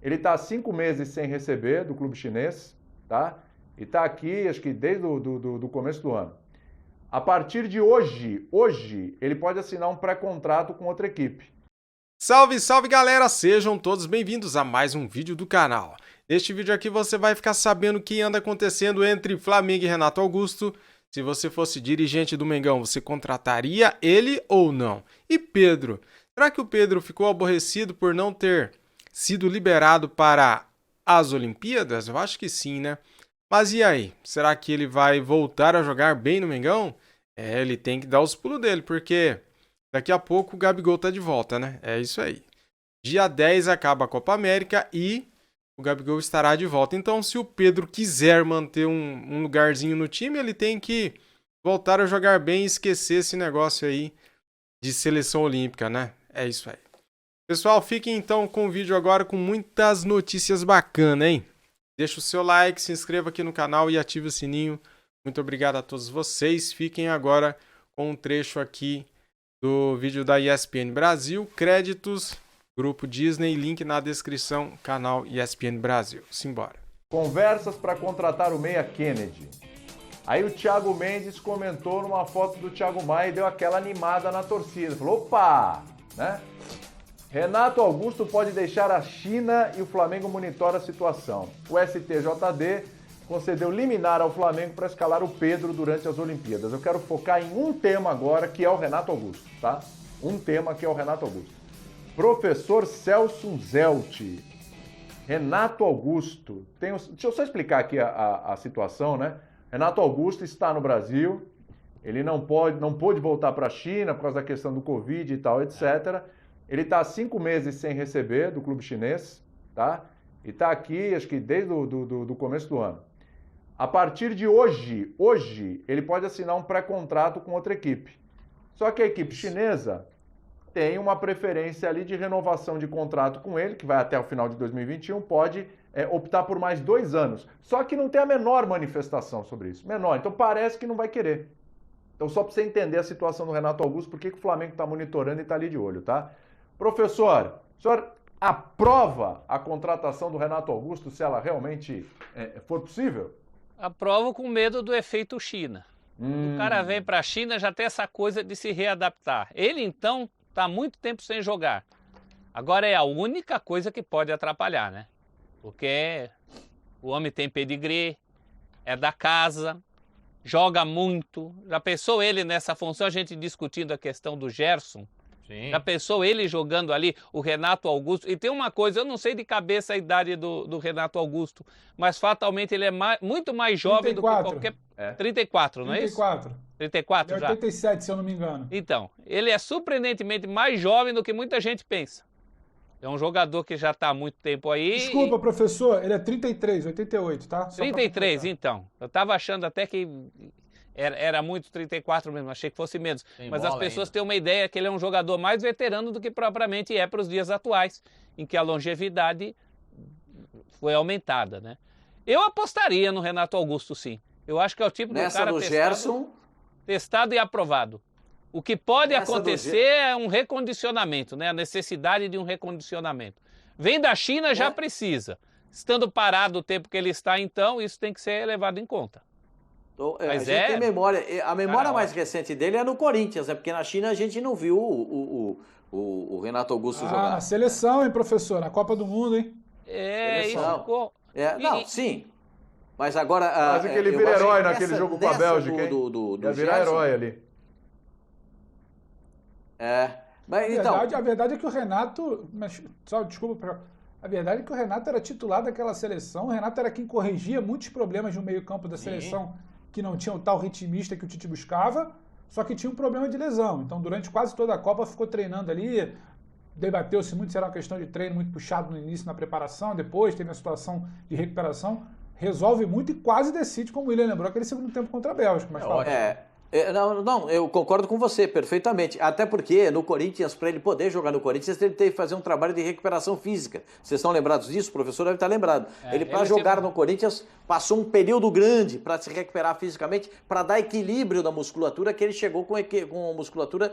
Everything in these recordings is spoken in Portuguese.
Ele está há 5 meses sem receber do clube chinês, tá? E está aqui, acho que desde o começo do ano. A partir de hoje, ele pode assinar um pré-contrato com outra equipe. Salve, salve galera! Sejam todos bem-vindos a mais um vídeo do canal. Neste vídeo aqui você vai ficar sabendo o que anda acontecendo entre Flamengo e Renato Augusto. Se você fosse dirigente do Mengão, você contrataria ele ou não? E Pedro? Será que o Pedro ficou aborrecido por não ter sido liberado para as Olimpíadas? Eu acho que sim, né? Mas e aí? Será que ele vai voltar a jogar bem no Mengão? Ele tem que dar os pulos dele, porque daqui a pouco o Gabigol tá de volta, né? É isso aí. Dia 10 acaba a Copa América e o Gabigol estará de volta. Então, se o Pedro quiser manter um lugarzinho no time, ele tem que voltar a jogar bem e esquecer esse negócio aí de seleção olímpica, né? É isso aí. Pessoal, fiquem então com o vídeo agora com muitas notícias bacanas, hein? Deixa o seu like, se inscreva aqui no canal e ative o sininho. Muito obrigado a todos vocês. Fiquem agora com um trecho aqui do vídeo da ESPN Brasil, créditos, Grupo Disney, link na descrição, canal ESPN Brasil. Simbora. Conversas para contratar o meia Kennedy. Aí o Thiago Mendes comentou numa foto do Thiago Maia e deu aquela animada na torcida. Falou, opa! Né? Renato Augusto pode deixar a China e o Flamengo monitora a situação. O STJD concedeu liminar ao Flamengo para escalar o Pedro durante as Olimpíadas. Eu quero focar em um tema agora, que é o Renato Augusto, tá? Um tema que é o Renato Augusto. Professor Celso Zelt, Renato Augusto, deixa eu só explicar aqui a situação, né? Renato Augusto está no Brasil, ele não pôde voltar para a China por causa da questão do Covid e tal, etc. Ele está há 5 meses sem receber do clube chinês, tá? E está aqui, acho que desde o começo do ano. A partir de hoje, ele pode assinar um pré-contrato com outra equipe. Só que a equipe chinesa tem uma preferência ali de renovação de contrato com ele, que vai até o final de 2021, pode optar por mais 2 anos. Só que não tem a menor manifestação sobre isso. Menor. Então parece que não vai querer. Então só para você entender a situação do Renato Augusto, por que o Flamengo está monitorando e está ali de olho, tá? Professor, o senhor aprova a contratação do Renato Augusto se ela realmente for possível? Aprovo com medo do efeito China. O cara vem para a China, já tem essa coisa de se readaptar. Ele, então, está há muito tempo sem jogar. Agora é a única coisa que pode atrapalhar, né? Porque o homem tem pedigree, é da casa, joga muito. Já pensou ele nessa função, a gente discutindo a questão do Gerson? Sim. Já pensou ele jogando ali, o Renato Augusto? E tem uma coisa, eu não sei de cabeça a idade do Renato Augusto, mas fatalmente ele é muito mais jovem 34. do que qualquer... 34, não é isso? 34. 34 É já? 87, se eu não me engano. Então, ele é surpreendentemente mais jovem do que muita gente pensa. É um jogador que já está há muito tempo aí. Desculpa, professor, ele é 33, 88, tá? Só pra 33, completar. então. Eu estava achando até que era muito 34 mesmo, achei que fosse menos. Tem Mas as bola pessoas ainda. têm uma ideia que ele é um jogador mais veterano do que propriamente é para os dias atuais, em que a longevidade foi aumentada, né? Eu apostaria no Renato Augusto, sim. Eu acho que é o tipo Nessa do cara do Gerson, testado e aprovado. O que pode Nessa do acontecer é um recondicionamento, né? A necessidade de um recondicionamento. Vem da China, já precisa. Estando parado o tempo que ele está, então, isso tem que ser levado em conta. a Mas gente tem memória. A memória Cara, mais recente dele é no Corinthians, né? Porque na China a gente não viu o Renato Augusto Ah, jogar. na seleção, hein, professor? Na Copa do Mundo, hein? isso Seleção. ficou... Não, sim. Mas agora. Quase que ele eu vira acho herói que naquele jogo com a nessa Bélgica, hein? do Ia virar Gerson, herói ali. Mas então. A verdade é que o Renato. Mas, só desculpa. A verdade é que o Renato era titular daquela seleção. O Renato era quem corrigia muitos problemas no meio-campo da seleção que não tinha o tal ritmista que o Tite buscava, só que tinha um problema de lesão. Então, durante quase toda a Copa, ficou treinando ali. Debateu-se muito se era uma questão de treino muito puxado no início, na preparação. Depois teve a situação de recuperação. Resolve muito e quase decide, como o William lembrou, aquele segundo tempo contra a Bélgica. Mas fala. Não, eu concordo com você perfeitamente. Até porque no Corinthians, para ele poder jogar no Corinthians, ele teve que fazer um trabalho de recuperação física. Vocês estão lembrados disso? O professor deve estar lembrado. Ele, para jogar no Corinthians, passou um período grande para se recuperar fisicamente, para dar equilíbrio na musculatura, que ele chegou com a musculatura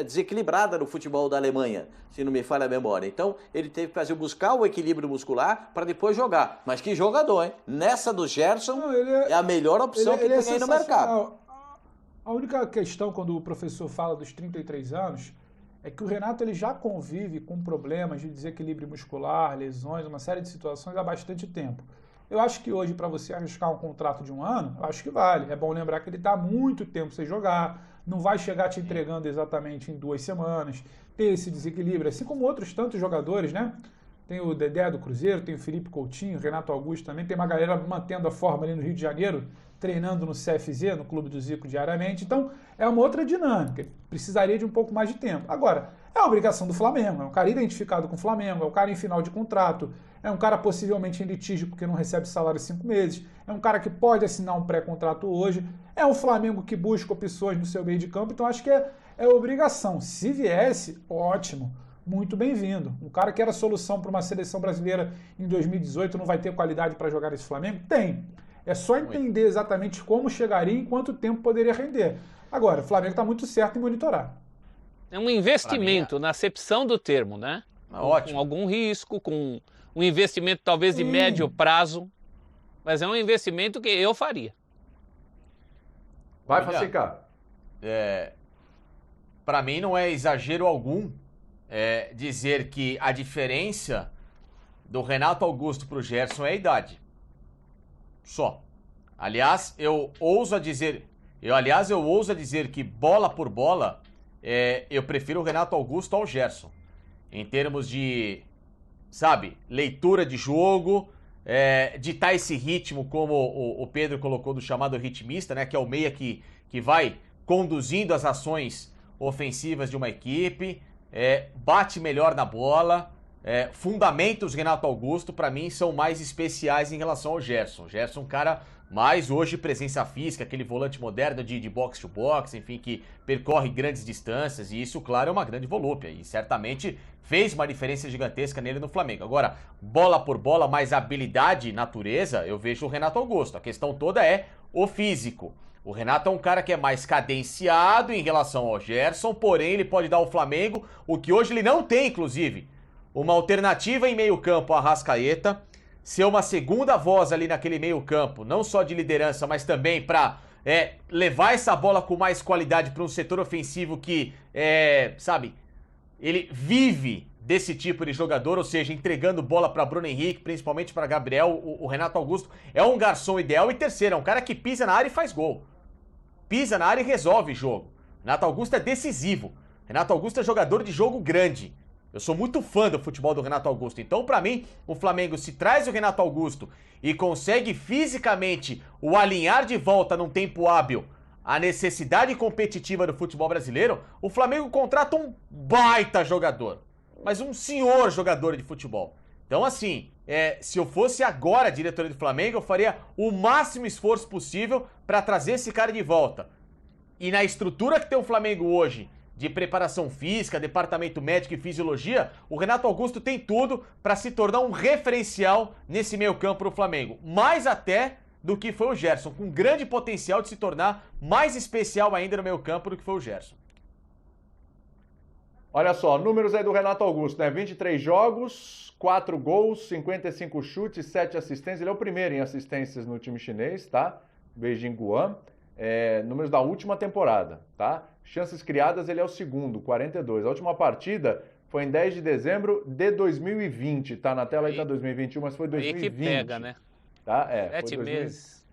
desequilibrada no futebol da Alemanha, se não me falha a memória. Então, ele teve que buscar o equilíbrio muscular para depois jogar. Mas que jogador, hein? Nessa do Gerson, é a melhor opção que tem aí no mercado. A única questão, quando o professor fala dos 33 anos, é que o Renato ele já convive com problemas de desequilíbrio muscular, lesões, uma série de situações há bastante tempo. Eu acho que hoje, para você arriscar um contrato de 1 ano, eu acho que vale. É bom lembrar que ele está há muito tempo sem jogar, não vai chegar te entregando exatamente em 2 semanas, ter esse desequilíbrio, assim como outros tantos jogadores, né? Tem o Dedé do Cruzeiro, tem o Felipe Coutinho, o Renato Augusto também, tem uma galera mantendo a forma ali no Rio de Janeiro, treinando no CFZ, no Clube do Zico, diariamente. Então, é uma outra dinâmica. Precisaria de um pouco mais de tempo. Agora, é a obrigação do Flamengo. É um cara identificado com o Flamengo, é um cara em final de contrato, é um cara possivelmente em litígio porque não recebe salário em 5 meses, é um cara que pode assinar um pré-contrato hoje, é um Flamengo que busca opções no seu meio de campo. Então, acho que é obrigação. Se viesse, ótimo. Muito bem-vindo. Um cara que era solução para uma seleção brasileira em 2018 não vai ter qualidade para jogar esse Flamengo? Tem. É só entender exatamente como chegaria e quanto tempo poderia render. Agora, o Flamengo está muito certo em monitorar. É um investimento, na acepção do termo, né? Ótimo. Com algum risco, com um investimento talvez de médio prazo, mas é um investimento que eu faria. Vai, Facica. Para mim não é exagero algum dizer que a diferença do Renato Augusto para o Gerson é a idade. Só. Aliás, eu ouso dizer que bola por bola, eu prefiro o Renato Augusto ao Gerson. Em termos de, leitura de jogo, ditar esse ritmo, como o Pedro colocou, do chamado ritmista, né? Que é o meia que vai conduzindo as ações ofensivas de uma equipe, bate melhor na bola. Fundamentos Renato Augusto, para mim, são mais especiais em relação ao Gerson. O Gerson é um cara mais hoje presença física, aquele volante moderno de box to box, enfim, que percorre grandes distâncias, e isso, claro, é uma grande volúpia, e certamente fez uma diferença gigantesca nele no Flamengo. Agora, bola por bola, mais habilidade e natureza, eu vejo o Renato Augusto. A questão toda é o físico. O Renato é um cara que é mais cadenciado em relação ao Gerson, porém ele pode dar ao Flamengo o que hoje ele não tem, inclusive. Uma alternativa em meio campo, a Arrascaeta, ser uma segunda voz ali naquele meio campo, não só de liderança, mas também para levar essa bola com mais qualidade para um setor ofensivo que, ele vive desse tipo de jogador, ou seja, entregando bola para Bruno Henrique, principalmente para Gabriel. O Renato Augusto é um garçom ideal. E terceiro, é um cara que pisa na área e faz gol. Pisa na área e resolve jogo. Renato Augusto é decisivo. Renato Augusto é jogador de jogo grande. Eu sou muito fã do futebol do Renato Augusto. Então, para mim, o Flamengo, se traz o Renato Augusto e consegue fisicamente o alinhar de volta num tempo hábil a necessidade competitiva do futebol brasileiro, o Flamengo contrata um baita jogador. Mas um senhor jogador de futebol. Então, assim, se eu fosse agora a diretoria do Flamengo, eu faria o máximo esforço possível para trazer esse cara de volta. E na estrutura que tem o Flamengo hoje, de preparação física, departamento médico e fisiologia, o Renato Augusto tem tudo para se tornar um referencial nesse meio campo do Flamengo. Mais até do que foi o Gerson, com grande potencial de se tornar mais especial ainda no meio campo do que foi o Gerson. Olha só, números aí do Renato Augusto, né? 23 jogos, 4 gols, 55 chutes, 7 assistências. Ele é o primeiro em assistências no time chinês, tá? Beijing Guan. Números da última temporada, tá? Chances criadas, ele é o segundo, 42. A última partida foi em 10 de dezembro de 2020. Tá na tela aí, tá 2021, mas foi 2020. Aí que pega, né? Tá? 7 meses.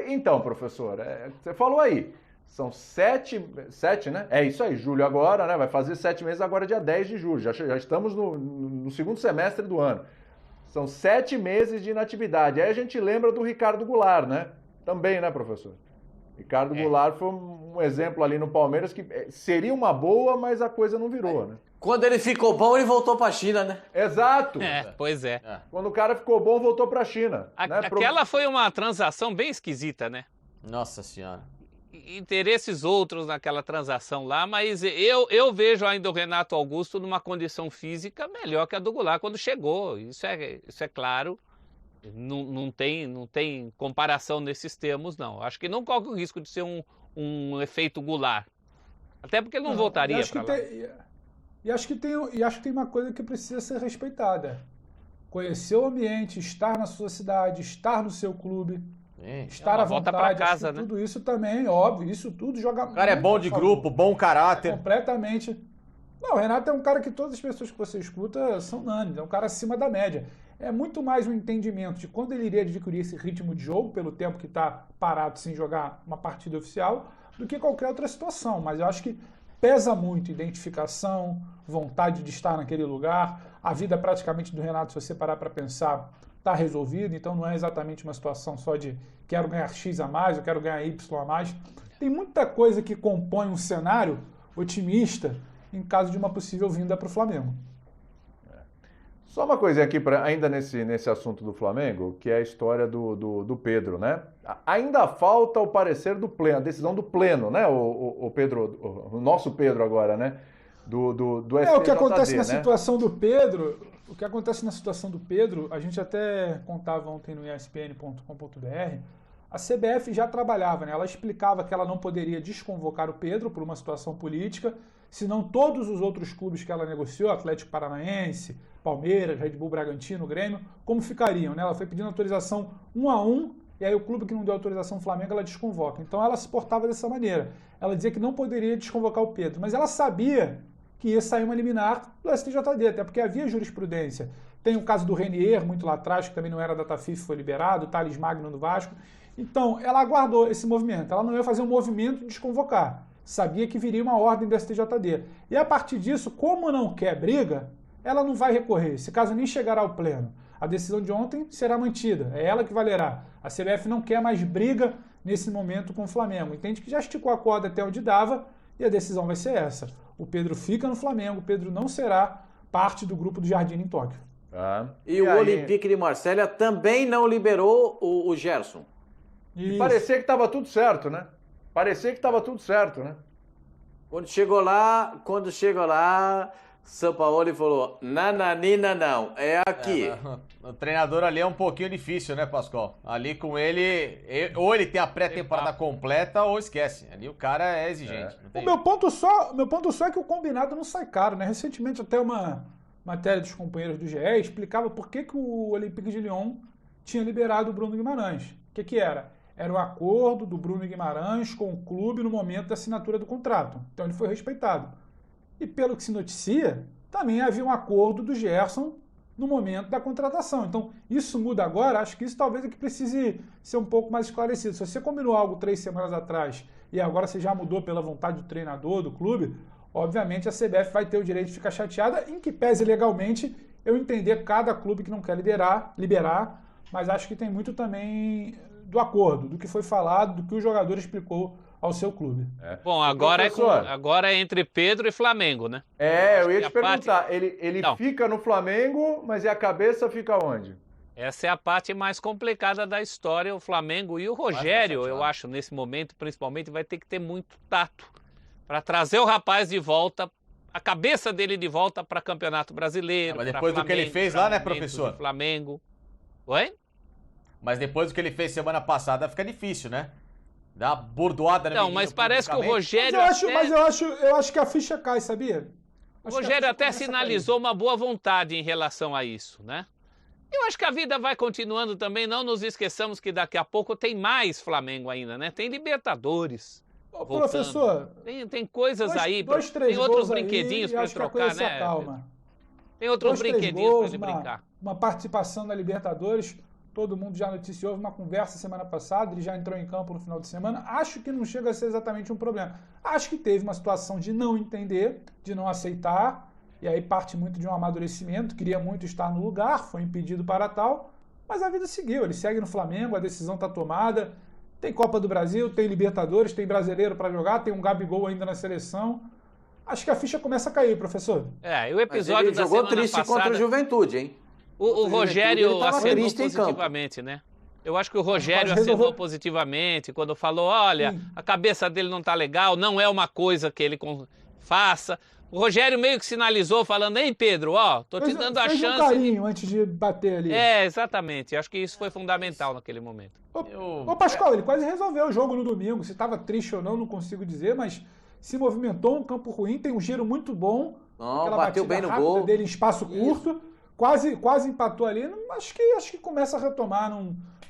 Então, professor, você falou aí. São 7, né? É isso aí, julho agora, né? Vai fazer 7 meses agora, dia 10 de julho. Já estamos no segundo semestre do ano. São 7 meses de inatividade. Aí a gente lembra do Ricardo Goulart, né? Também, né, professor? Ricardo Goulart foi um exemplo ali no Palmeiras que seria uma boa, mas a coisa não virou, né? Quando ele ficou bom, ele voltou pra China, né? Exato! Pois é. Quando o cara ficou bom, voltou pra China. Aquela foi uma transação bem esquisita, né? Nossa Senhora. interesses outros naquela transação lá, mas eu vejo ainda o Renato Augusto numa condição física melhor que a do Goulart quando chegou. Isso é claro. Não tem comparação nesses termos, não. Acho que não corre o risco de ser um efeito Goulart. Até porque ele não voltaria para lá. E acho que tem uma coisa que precisa ser respeitada. Conhecer o ambiente, estar na sua cidade, estar no seu clube, estar à volta vontade. para casa, né? Tudo isso também, óbvio, isso tudo joga... O cara é bom de grupo, bom caráter. Completamente. Não, o Renato é um cara que todas as pessoas que você escuta são unânimes, é um cara acima da média. É muito mais um entendimento de quando ele iria adquirir esse ritmo de jogo, pelo tempo que está parado sem jogar uma partida oficial, do que qualquer outra situação. Mas eu acho que pesa muito identificação, vontade de estar naquele lugar. A vida praticamente do Renato, se você parar para pensar, está resolvida. Então não é exatamente uma situação só de quero ganhar X a mais, eu quero ganhar Y a mais. Tem muita coisa que compõe um cenário otimista em caso de uma possível vinda para o Flamengo. Só uma coisinha aqui, ainda nesse assunto do Flamengo, que é a história do Pedro, né? Ainda falta o parecer do pleno, a decisão do pleno, né? O Pedro, o nosso Pedro agora, né? Do STJD, o que acontece na né? situação do Pedro, a gente até contava ontem no espn.com.br, a CBF já trabalhava, né? Ela explicava que ela não poderia desconvocar o Pedro por uma situação política, senão todos os outros clubes que ela negociou, Atlético Paranaense, Palmeiras, Red Bull Bragantino, Grêmio, como ficariam, né? Ela foi pedindo autorização 1 a 1, e aí o clube que não deu autorização ao Flamengo, ela desconvoca. Então ela se portava dessa maneira. Ela dizia que não poderia desconvocar o Pedro, mas ela sabia que ia sair uma liminar do STJD, até porque havia jurisprudência. Tem o caso do Renier, muito lá atrás, que também não era data FIFA, foi liberado, o Thales Magno do Vasco. Então, ela aguardou esse movimento. Ela não ia fazer um movimento de desconvocar. Sabia que viria uma ordem do STJD. E a partir disso, como não quer briga, ela não vai recorrer. Esse caso nem chegará ao pleno. A decisão de ontem será mantida. É ela que valerá. A CBF não quer mais briga nesse momento com o Flamengo. Entende que já esticou a corda até onde dava e a decisão vai ser essa. O Pedro fica no Flamengo. O Pedro não será parte do grupo do Jardim em Tóquio. E o Olympique de Marselha também não liberou o Gerson. E parecia que estava tudo certo, né? Quando chega lá, São Paulo falou, nananina não, é aqui. O treinador ali é um pouquinho difícil, né, Pascoal? Ali com ele, ou ele tem a pré-temporada completa ou esquece. Ali o cara é exigente. O meu ponto só é que o combinado não sai caro, né? Recentemente até uma matéria dos companheiros do GE explicava por que o Olympique de Lyon tinha liberado o Bruno Guimarães. O que era? Era o acordo do Bruno Guimarães com o clube no momento da assinatura do contrato. Então ele foi respeitado. E pelo que se noticia, também havia um acordo do Gerson no momento da contratação. Então isso muda agora, acho que isso talvez é que precise ser um pouco mais esclarecido. Se você combinou algo 3 semanas atrás e agora você já mudou pela vontade do treinador, do clube, obviamente a CBF vai ter o direito de ficar chateada, em que pese legalmente eu entender cada clube que não quer liberar, mas acho que tem muito também do acordo, do que foi falado, do que o jogador explicou ao seu clube. Bom, agora é entre Pedro e Flamengo, né? Eu ia te perguntar, ele fica no Flamengo, mas e a cabeça fica onde? Essa é a parte mais complicada da história, o Flamengo. E o Rogério, eu acho, nesse momento, principalmente, vai ter que ter muito tato para trazer o rapaz de volta, a cabeça dele de volta para Campeonato Brasileiro. Mas depois do que ele fez lá, né, professor? Flamengo. Oi? Mas depois do que ele fez semana passada, fica difícil, né? Dá uma bordoada Não, mas parece que o Rogério... Eu acho que a ficha cai, sabia? O Rogério até sinalizou uma boa vontade em relação a isso, né? Eu acho que a vida vai continuando também. Não nos esqueçamos que daqui a pouco tem mais Flamengo ainda, né? Tem Libertadores. Professor... Tem coisas aí, tem outros brinquedinhos para trocar, né? Calma. Tem outros brinquedinhos para ele brincar. Uma participação na Libertadores... Todo mundo já noticiou uma conversa semana passada, ele já entrou em campo no final de semana. Acho que não chega a ser exatamente um problema. Acho que teve uma situação de não entender, de não aceitar, e aí parte muito de um amadurecimento, queria muito estar no lugar, foi impedido para tal, mas a vida seguiu, ele segue no Flamengo, a decisão está tomada, tem Copa do Brasil, tem Libertadores, tem Brasileiro para jogar, tem um Gabigol ainda na seleção. Acho que a ficha começa a cair, professor. O episódio da semana passada... Jogou triste contra o Juventude, hein? O Rogério acenou positivamente, né? Eu acho que o Rogério acenou positivamente quando falou, olha, a cabeça dele não tá legal, não é uma coisa que ele faça. O Rogério meio que sinalizou falando, ei Pedro, ó, tô te dando a chance. Um carinho antes de bater ali. É, exatamente. Eu acho que isso foi fundamental naquele momento. Ô Pascoal, ele quase resolveu o jogo no domingo. Se tava triste ou não consigo dizer, mas se movimentou um campo ruim, tem um giro muito bom. Não, bateu bem no gol. Dele em espaço curto. Quase empatou ali. Acho que começa a retomar.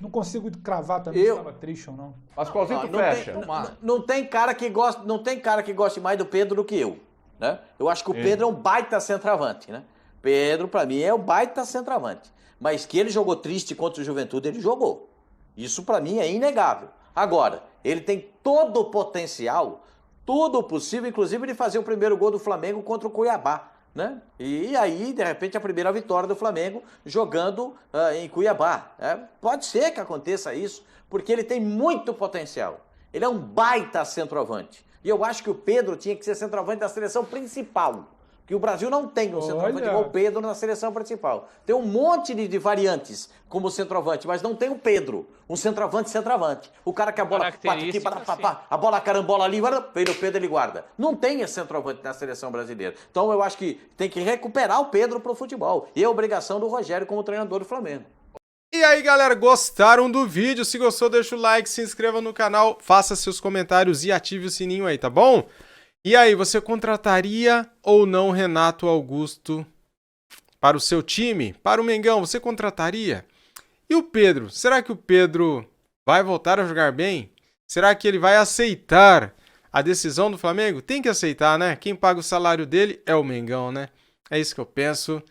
Não consigo cravar também se estava triste ou não. Pascoalzinho, tu fecha. Não tem cara que goste mais do Pedro do que eu. Né? Eu acho que o Pedro é um baita centroavante. Né? Pedro, pra mim, é o baita centroavante. Mas que ele jogou triste contra o Juventude, ele jogou. Isso pra mim é inegável. Agora, ele tem todo o potencial, tudo possível, inclusive de fazer o primeiro gol do Flamengo contra o Cuiabá. Né? E aí, de repente, a primeira vitória do Flamengo jogando em Cuiabá. Pode ser que aconteça isso, porque ele tem muito potencial. Ele é um baita centroavante. E eu acho que o Pedro tinha que ser centroavante da seleção principal. Que o Brasil não tem um centroavante igual o Pedro na seleção principal. Tem um monte de variantes como centroavante, mas não tem o Pedro. Um centroavante. O cara que a bola bate aqui, a bola carambola ali, vem o Pedro, ele guarda. Não tem esse centroavante na seleção brasileira. Então eu acho que tem que recuperar o Pedro pro futebol. E é obrigação do Rogério como treinador do Flamengo. E aí, galera, gostaram do vídeo? Se gostou, deixa o like, se inscreva no canal, faça seus comentários e ative o sininho aí, tá bom? E aí, você contrataria ou não Renato Augusto para o seu time? Para o Mengão, você contrataria? E o Pedro? Será que o Pedro vai voltar a jogar bem? Será que ele vai aceitar a decisão do Flamengo? Tem que aceitar, né? Quem paga o salário dele é o Mengão, né? É isso que eu penso.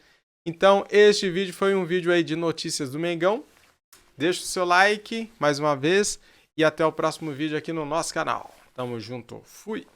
Então, este vídeo foi um vídeo aí de notícias do Mengão. Deixa o seu like mais uma vez e até o próximo vídeo aqui no nosso canal. Tamo junto. Fui!